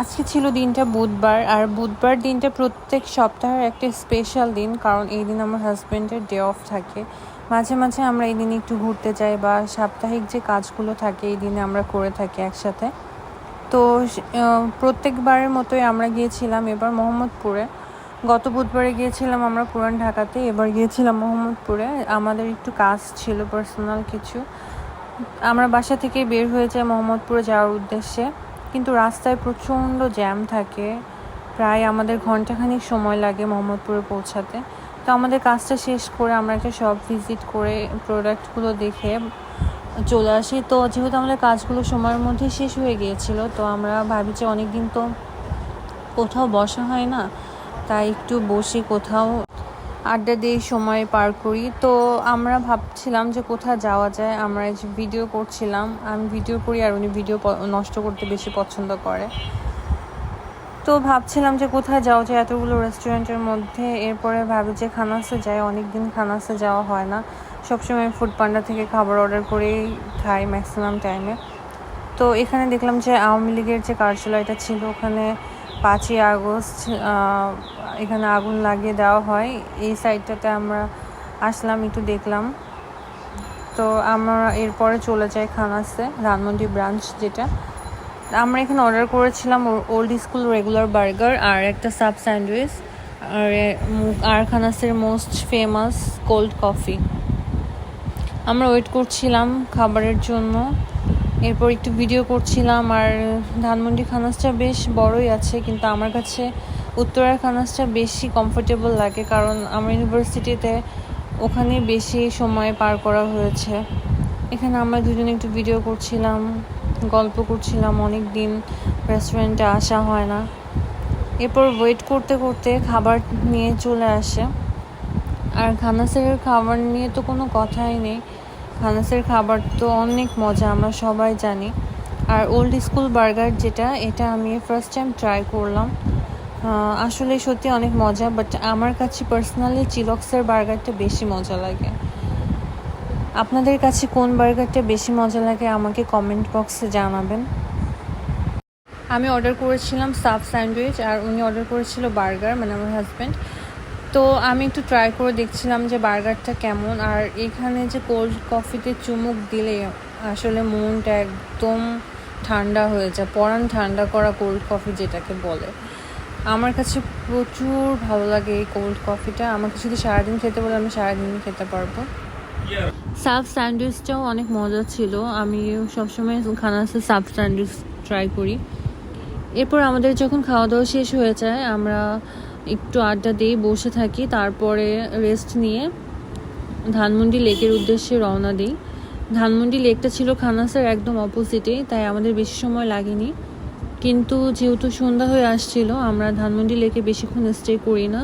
আজকে ছিল দিনটা বুধবার, আর বুধবার দিনটা প্রত্যেক সপ্তাহের একটা স্পেশাল দিন, কারণ এই দিন আমার হাজব্যান্ডের ডে অফ থাকে। মাঝে মাঝে আমরা এই দিনে একটু ঘুরতে যাই বা সাপ্তাহিক যে কাজগুলো থাকে এই দিনে আমরা করে থাকি একসাথে। তো প্রত্যেকবারের মতোই আমরা গিয়েছিলাম এবার মোহাম্মদপুরে। গত বুধবারে গিয়েছিলাম আমরা পুরান ঢাকাতে, এবার গিয়েছিলাম মোহাম্মদপুরে। আমাদের একটু কাজ ছিল, পার্সোনাল কিছু। আমরা বাসা থেকে বের হয়ে যাই মোহাম্মদপুরে যাওয়ার উদ্দেশ্যে, কিন্তু রাস্তায় প্রচণ্ড জ্যাম থাকে। প্রায় আমাদের ঘন্টাখানিক সময় লাগে মোহাম্মদপুরে পৌঁছাতে। তো আমাদের কাজটা শেষ করে আমরা একটা শপ ভিজিট করে প্রোডাক্টগুলো দেখে চলে আসি। তো যেহেতু আমাদের কাজগুলো সময়ের মধ্যে শেষ হয়ে গিয়েছিল, তো আমরা ভাবি যে অনেক দিন তো কোথাও বসা হয় না, তাই একটু বসি, কোথাও আড্ডা দিয়ে সময় পার করি। তো আমরা ভাবছিলাম যে কোথায় যাওয়া যায়। আমরা যে ভিডিও করছিলাম, আমি ভিডিও করি আর উনি ভিডিও নষ্ট করতে বেশি পছন্দ করে। তো ভাবছিলাম যে কোথায় যাওয়া যায় এতগুলো রেস্টুরেন্টের মধ্যে। এরপরে ভাবি যে খানাসে যাই, অনেক দিন খানাসে যাওয়া হয় না। সবসময় ফুড পান্ডা থেকে খাবার অর্ডার করেই খাই ম্যাক্সিমাম টাইমে। তো এখানে দেখলাম যে আওয়ামী লীগের যে কার্যালয়টা ছিল ওখানে 5ই আগস্ট এখানে আগুন লাগিয়ে দেওয়া হয়। এই সাইডটাতে আমরা আসলাম, একটু দেখলাম। তো আমরা এরপরে চলে যাই খানাসে, ধানমন্ডি ব্রাঞ্চ যেটা। আমরা এখানে অর্ডার করেছিলাম ওল্ড স্কুল রেগুলার বার্গার আর একটা সাব স্যান্ডউইচ আর খানাসের মোস্ট ফেমাস কোল্ড কফি। আমরা ওয়েট করছিলাম খাবারের জন্য, এরপর একটু ভিডিও করছিলাম। আর ধানমন্ডি খানাসটা বেশ বড়ই আছে, কিন্তু আমার কাছে উত্তরার খানাসটা বেশি কমফোর্টেবল লাগে, কারণ আমার ইউনিভার্সিটিতে ওখানে বেশি সময় পার করা হয়েছে। এখানে আমরা দুজনে একটু ভিডিও করছিলাম, গল্প করছিলাম। অনেক দিন রেস্টুরেন্টে আসা হয় না। এরপর ওয়েট করতে করতে খাবার নিয়ে চলে আসে। আর খানাসের খাবার নিয়ে তো কোনো কথাই নেই, খানাসের খাবার তো অনেক মজা, আমরা সবাই জানি। আর ওল্ড স্কুল বার্গার যেটা, এটা আমি ফার্স্ট টাইম ট্রাই করলাম। আসলে সত্যি অনেক মজা, বাট আমার কাছে পার্সোনালি চিলক্সের বার্গারটা বেশি মজা লাগে। আপনাদের কাছে কোন বার্গারটা বেশি মজা লাগে আমাকে কমেন্ট বক্সে জানাবেন। আমি অর্ডার করেছিলাম সাব স্যান্ডউইচ আর উনি অর্ডার করেছিল বার্গার, মানে আমার হাজব্যান্ড। তো আমি একটু ট্রাই করে দেখছিলাম যে বার্গারটা কেমন। আর এখানে যে কোল্ড কফিতে চুমুক দিলে আসলে মনটা একদম ঠান্ডা হয়ে যায়, পরাণ ঠান্ডা করা কোল্ড কফি যেটাকে বলে। আমার কাছে প্রচুর ভালো লাগে এই কোল্ড কফিটা। আমাকে শুধু সারাদিন খেতে বলে আমি সারাদিনই খেতে পারবো। সাব স্যান্ডউইচটাও অনেক মজা ছিল, আমি সবসময় খানাসে সাব স্যান্ডউইচ ট্রাই করি। এরপর আমাদের যখন খাওয়া দাওয়া শেষ হয়ে যায় আমরা একটু আড্ডা দিয়ে বসে থাকি, তারপরে রেস্ট নিয়ে ধানমন্ডি লেকের উদ্দেশ্যে রওনা দিই। ধানমন্ডি লেকটা ছিল খানাসের একদম অপোজিটেই, তাই আমাদের বেশি সময় লাগেনি। কিন্তু যেহেতু সন্ধ্যা হয়ে আসছিল, আমরা ধানমন্ডি লেকে বেশিক্ষণ স্টে করি না।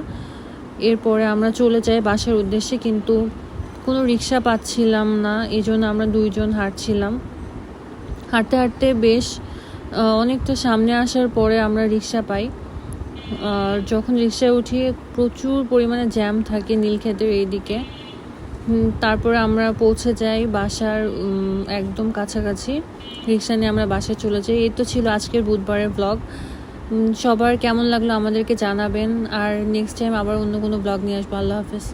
এরপরে আমরা চলে যাই বাসার উদ্দেশ্যে, কিন্তু কোনো রিক্সা পাচ্ছিলাম না, এই জন্য আমরা দুইজন হাঁটছিলাম। হাঁটতে হাঁটতে বেশ অনেকটা সামনে আসার পরে আমরা রিক্সা পাই। আর যখন রিক্সায় উঠি প্রচুর পরিমাণে জ্যাম থাকে নীলক্ষেতের এইদিকে। তারপরে আমরা পৌঁছে যাই বাসার একদম কাছাকাছি। রিক্সা নিয়ে আমরা বাসায় চলে যাই। এই তো ছিল আজকের বুধবারের ব্লগ। সবার কেমন লাগলো আমাদেরকে জানাবেন, আর নেক্সট টাইম আবার অন্য কোনো ব্লগ নিয়ে আসবো। আল্লাহ হাফেজ।